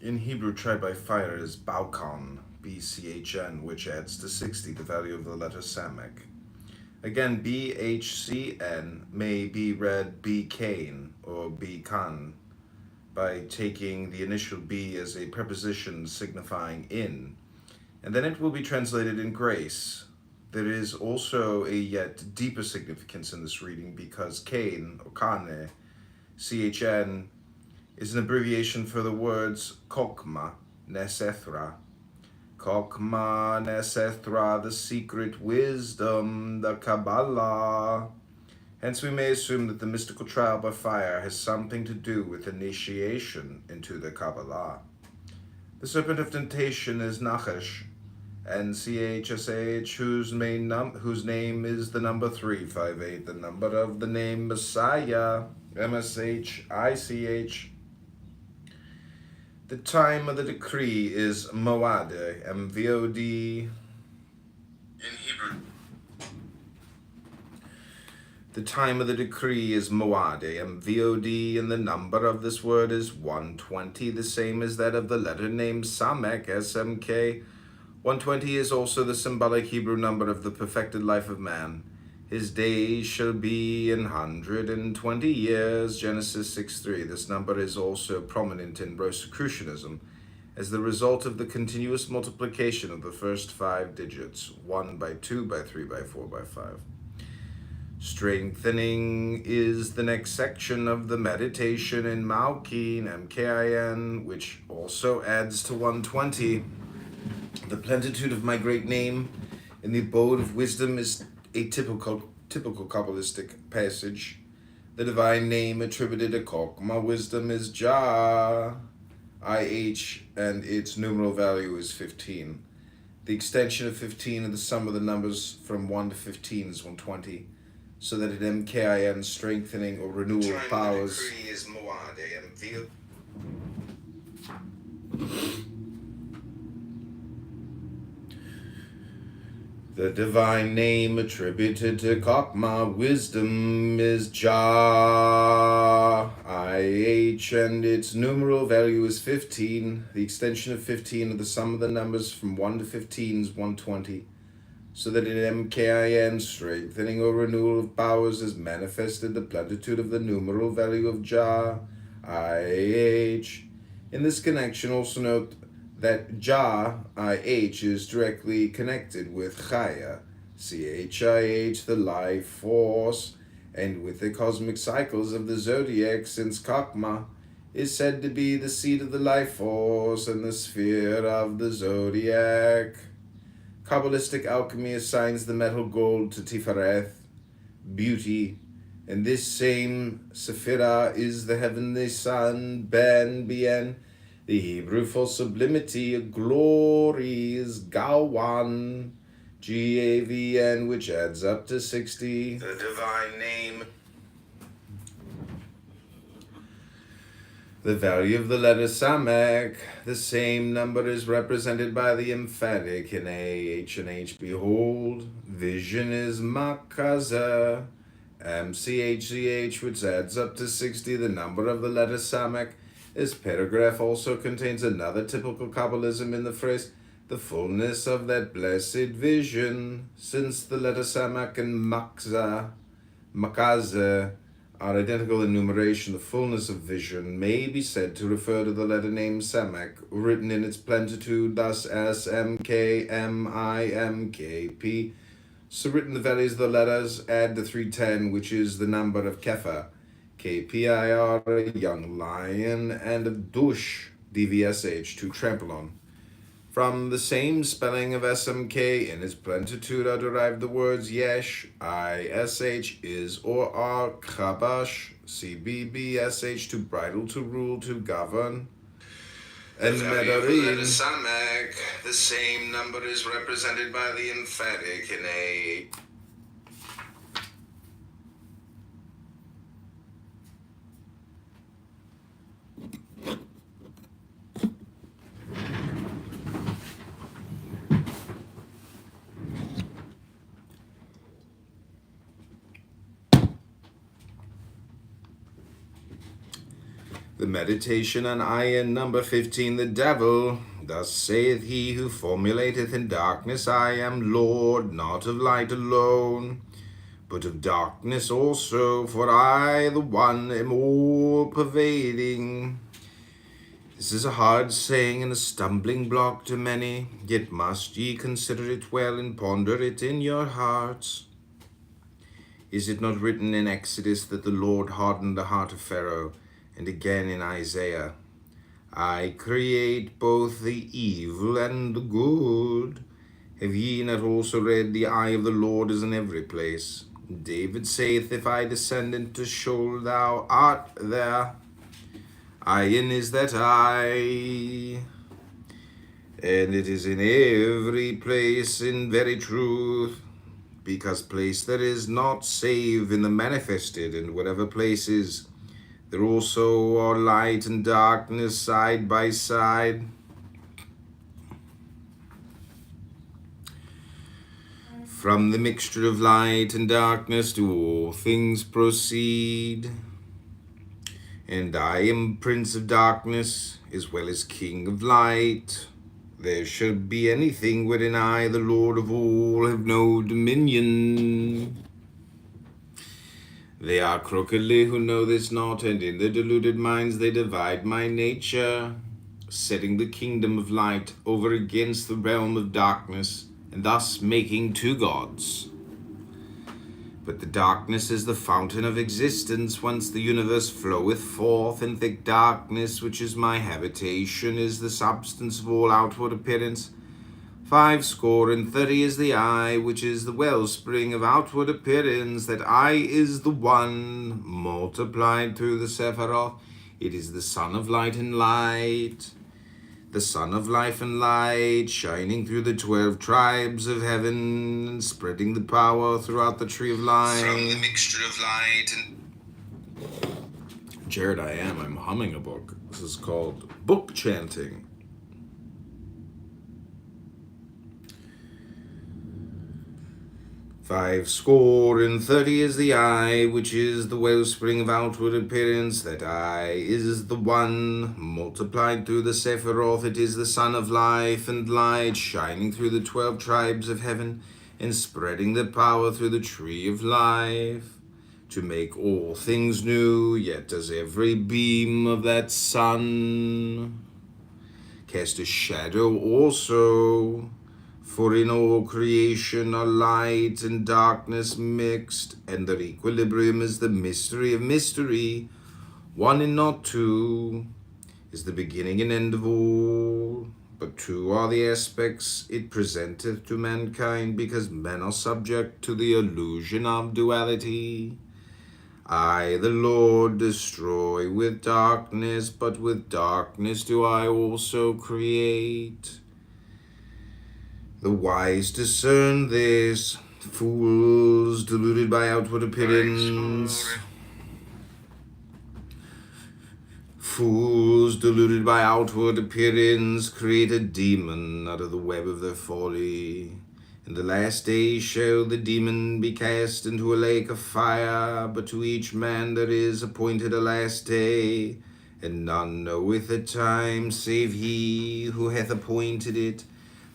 In Hebrew, tried by fire is Bauchon, BCHN, which adds to 60 the value of the letter Samek. Again, BHCN may be read Bcain or Bcan by taking the initial B as a preposition signifying in, and then it will be translated in grace. There is also a yet deeper significance in this reading because Cain, or Kane, CHN, is an abbreviation for the words Kokma, Nesethra. Kokma, Nesethra, the secret wisdom, the Kabbalah. Hence we may assume that the mystical trial by fire has something to do with initiation into the Kabbalah. The serpent of temptation is Nachash, NCHSH, whose name is the number 358, the number of the name Messiah, MSHICH. The time of the decree is Moade, MVOD. In Hebrew, the time of the decree is Moade, MVOD, and the number of this word is 120, the same as that of the letter name Samek, SMK. 120 is also the symbolic Hebrew number of the perfected life of man. His days shall be 120 years, Genesis 6:3. This number is also prominent in Rosicrucianism as the result of the continuous multiplication of the first 5 digits, 1 by 2 by 3 by 4 by 5. Strengthening is the next section of the meditation in Malkin, MKIN, which also adds to 120. The plenitude of my great name in the abode of wisdom is a typical Kabbalistic passage. The divine name attributed to Kokma wisdom is Jah, IH, and its numeral value is 15. The extension of 15 of the sum of the numbers from 1 to 15 is 120, so that in MKIN strengthening or renewal of powers is the divine name attributed to Kokma wisdom is Jah, IH, and its numeral value is 15. The extension of 15 of the sum of the numbers from 1 to 15 is 120, so that in MKIN strengthening or renewal of powers is manifested the plenitude of the numeral value of Jah, IH. In this connection, also note that Jah, IH, is directly connected with Chaya, CHIH, the life force, and with the cosmic cycles of the zodiac, since Kakma is said to be the seat of the life force and the sphere of the zodiac. Kabbalistic alchemy assigns the metal gold to Tifereth, beauty, and this same Sephirah is the heavenly sun, Ben, Bien. The Hebrew for sublimity, glory, is Gawan, GAVN, which adds up to 60. The divine name. The value of the letter Samek, the same number is represented by the emphatic in A, H, and H. Behold, vision is Makaza, MCHCH, which adds up to 60. The number of the letter Samek. This paragraph also contains another typical Kabbalism in the phrase, the fullness of that blessed vision, since the letter Samak and Makaza, are identical in numeration. The fullness of vision may be said to refer to the letter name Samak, written in its plenitude, thus SMKMIMKP. So written the values of the letters, add the 310, which is the number of Kefa, KPIR, a young lion, and a dush, DVSH, to trample on. From the same spelling of SMK in its plenitude are derived the words yesh, ISH, is or are, chabash, CBBSH, to bridle, to rule, to govern. And Medarim, Samek, the same number is represented by the emphatic in A. The meditation on iron number 15, the devil. Thus saith he who formulateth in darkness, I am Lord, not of light alone, but of darkness also, for I, the one, am all-pervading. This is a hard saying and a stumbling block to many, yet must ye consider it well and ponder it in your hearts. Is it not written in Exodus that the Lord hardened the heart of Pharaoh, and again in Isaiah, I create both the evil and the good? Have ye not also read, the eye of the Lord is in every place? David saith, if I descend into Sheol, thou art there. Iron is that eye, and it is in every place in very truth, because place there is not save in the manifested, and whatever place is, there also are light and darkness side by side. From the mixture of light and darkness do all things proceed. And I am Prince of Darkness, as well as King of Light. There shall be anything wherein I, the Lord of all, have no dominion. They are crookedly who know this not, and in their deluded minds they divide my nature, setting the kingdom of light over against the realm of darkness, and thus making two gods. But the darkness is the fountain of existence, whence the universe floweth forth, and thick darkness, which is my habitation, is the substance of all outward appearance. 80 is the eye, which is the wellspring of outward appearance. That eye is the one, multiplied through the Sephiroth. It is the sun of light and light, the sun of life and light, shining through the 12 tribes of heaven, and spreading the power throughout the tree of life. From the mixture of light and... Jared, I'm humming a book. This is called Book Chanting. 80 is the eye, which is the wellspring of outward appearance. That eye is the one, multiplied through the Sephiroth. It is the sun of life and light, shining through the 12 tribes of heaven, and spreading the power through the tree of life, to make all things new. Yet does every beam of that sun cast a shadow also. For in all creation are light and darkness mixed, and their equilibrium is the mystery of mystery. One and not two is the beginning and end of all, but two are the aspects it presenteth to mankind, because men are subject to the illusion of duality. I, the Lord, destroy with darkness, but with darkness do I also create. The wise discern this, fools deluded by outward appearance. Fools deluded by outward appearance create a demon out of the web of their folly. In the last day shall the demon be cast into a lake of fire, but to each man there is appointed a last day, and none knoweth the time save he who hath appointed it.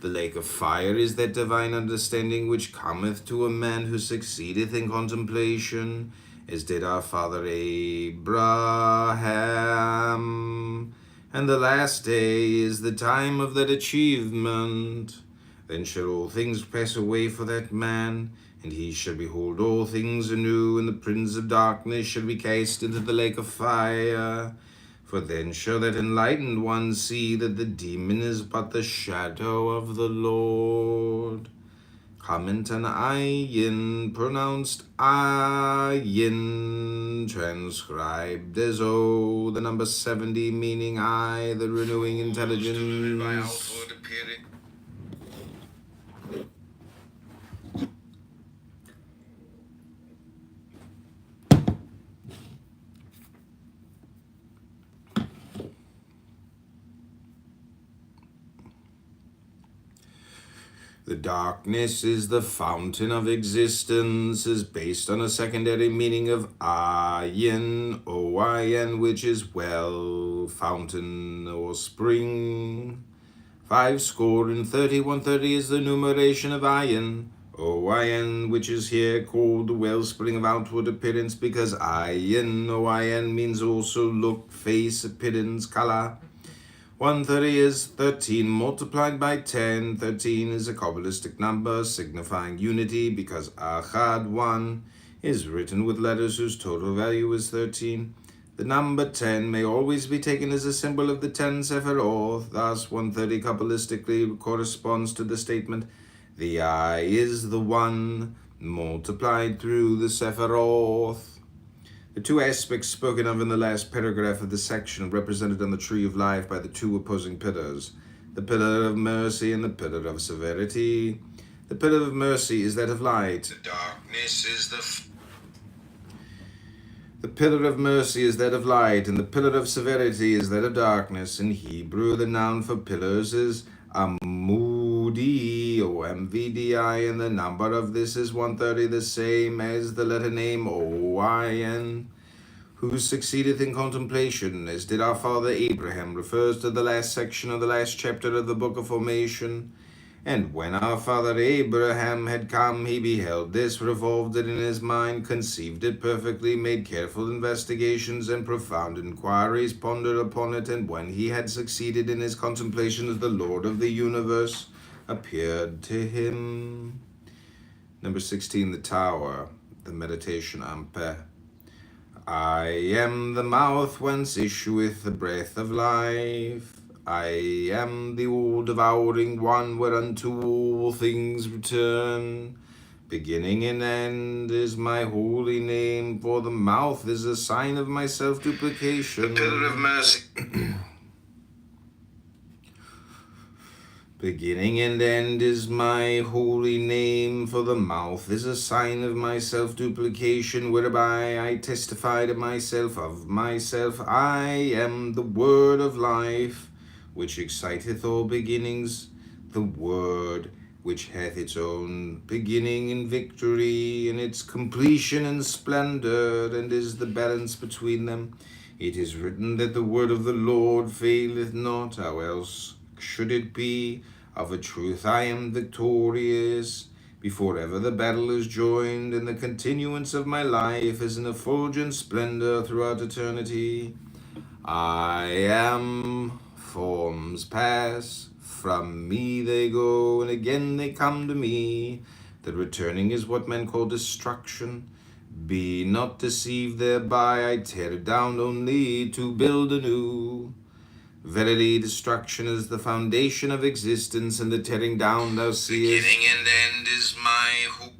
The lake of fire is that divine understanding which cometh to a man who succeedeth in contemplation, as did our father Abraham. And the last day is the time of that achievement. Then shall all things pass away for that man, and he shall behold all things anew, and the prince of darkness shall be cast into the lake of fire. For then shall that enlightened one see that the demon is but the shadow of the Lord. Comment on ayin, pronounced ayin, transcribed as O, the number 70, meaning I, the renewing intelligence. The darkness is the fountain of existence is based on a secondary meaning of ayin, O-I-N, which is well, fountain or spring. 530, 130 is the numeration of ayin, O-I-N, which is here called the wellspring of outward appearance because ayin, O-I-N, means also look, face, appearance, color. 130 is 13 multiplied by 10. 13 is a Kabbalistic number signifying unity because Achad, 1, is written with letters whose total value is 13. The number 10 may always be taken as a symbol of the 10 Sephiroth. Thus, 130 Kabbalistically corresponds to the statement, the I is the 1 multiplied through the Sephiroth. The two aspects spoken of in the last paragraph of the section are represented on the tree of life by the two opposing pillars, the pillar of mercy and the pillar of severity. The pillar of mercy is that of light. The darkness is the pillar of mercy is that of light, and the pillar of severity is that of darkness. In Hebrew, the noun for pillars is amudi, or MVDI, and the number of this is 130, the same as the letter name OIN. Who succeedeth in contemplation, as did our father Abraham, refers to the last section of the last chapter of the book of formation. And when our father Abraham had come, he beheld this, revolved it in his mind, conceived it perfectly, made careful investigations and profound inquiries, pondered upon it, and when he had succeeded in his contemplations, the Lord of the universe appeared to him. Number 16, the tower, the meditation Ampeh. I am the mouth whence issueth the breath of life. I am the all-devouring one whereunto all things return. Beginning and end is my holy name, for the mouth is a sign of my self-duplication. The pillar of mercy. Beginning and end is my holy name, for the mouth is a sign of my self-duplication, whereby I testify to myself of myself. I am the word of life, which exciteth all beginnings, the word which hath its own beginning in victory, and its completion in splendor, and is the balance between them. It is written that the word of the Lord faileth not, how else should it be? Of a truth I am victorious, before ever the battle is joined, and the continuance of my life is in effulgent splendor throughout eternity. I am, forms pass, from me they go, and again they come to me. The returning is what men call destruction. Be not deceived thereby, I tear down only to build anew. Verily, destruction is the foundation of existence, and the tearing down thou seest. Beginning and end is my hope.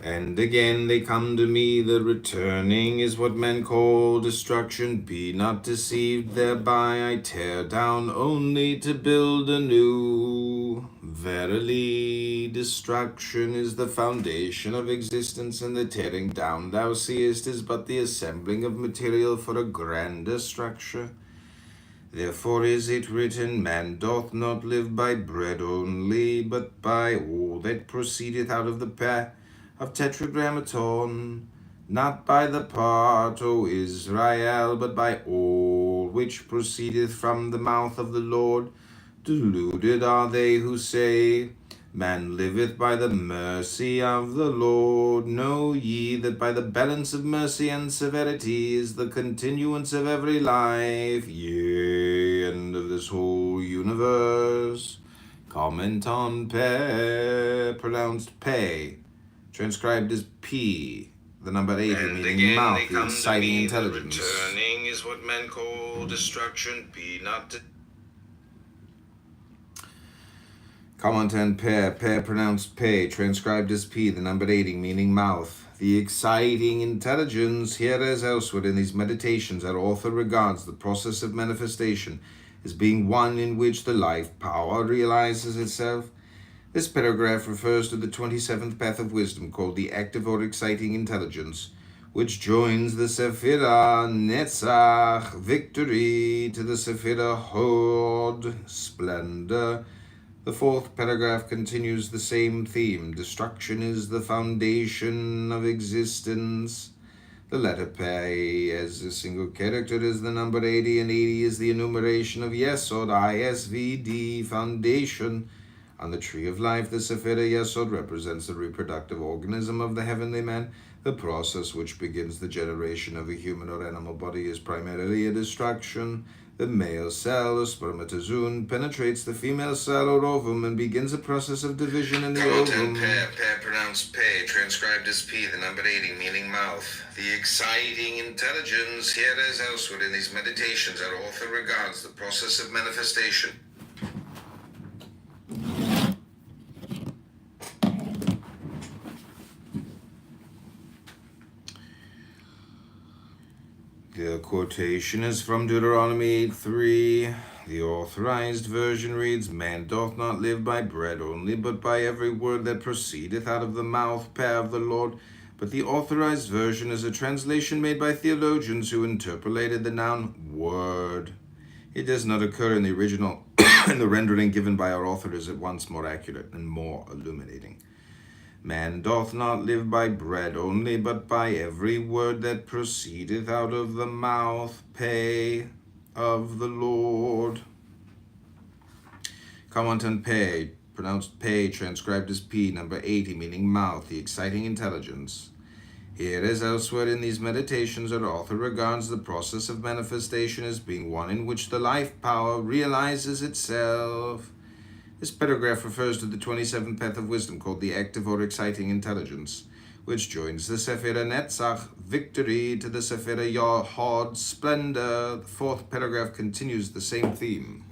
And again they come to me, the returning is what men call destruction. Be not deceived thereby, I tear down only to build anew. Verily, destruction is the foundation of existence, and the tearing down thou seest is but the assembling of material for a grander structure. Therefore is it written, man doth not live by bread only, but by all that proceedeth out of the path of Tetragrammaton, not by the part, O Israel, but by all which proceedeth from the mouth of the Lord. Deluded are they who say, man liveth by the mercy of the Lord. Know ye that by the balance of mercy and severity is the continuance of every life, yea, and of this whole universe. Comment on Pe, pronounced Pe, transcribed as P, the number 80, and meaning again, mouth, the exciting intelligence. The returning is what men call destruction, P not to. Comment on Pe, pronounced Pe, transcribed as P, the number 80, meaning mouth. The exciting intelligence, here as elsewhere in these meditations, our author regards the process of manifestation as being one in which the life power realizes itself. This paragraph refers to the 27th path of wisdom, called the active or exciting intelligence, which joins the Sephira Netzach, victory, to the Sephira Hod, splendor. The fourth paragraph continues the same theme. Destruction is the foundation of existence. The letter Pei as a single character is the number 80, and 80 is the enumeration of Yesod, ISVD, foundation. On the tree of life, the Sephira Yesod represents the reproductive organism of the heavenly man. The process which begins the generation of a human or animal body is primarily a destruction. The male cell, or spermatozoon, penetrates the female cell or ovum and begins a process of division in the ovum. Pe, pronounced pe, transcribed as p, the number 80, meaning mouth. The exciting intelligence, here as elsewhere in these meditations, our author regards the process of manifestation. The quotation is from Deuteronomy 8:3. The authorized version reads, Man doth not live by bread only, but by every word that proceedeth out of the mouth of the Lord. But the authorized version is a translation made by theologians who interpolated the noun word. It does not occur in the original, and the rendering given by our author is at once more accurate and more illuminating. Man doth not live by bread only, but by every word that proceedeth out of the mouth of the Lord. Comment on Pei, pronounced Pei, transcribed as P, number 80, meaning mouth, the exciting intelligence. Here as elsewhere in these meditations, our author regards the process of manifestation as being one in which the life power realizes itself. This paragraph refers to the 27th path of wisdom called the active or exciting intelligence, which joins the Sephira Netzach, victory, to the Sephira Yahod, splendor. The fourth paragraph continues the same theme.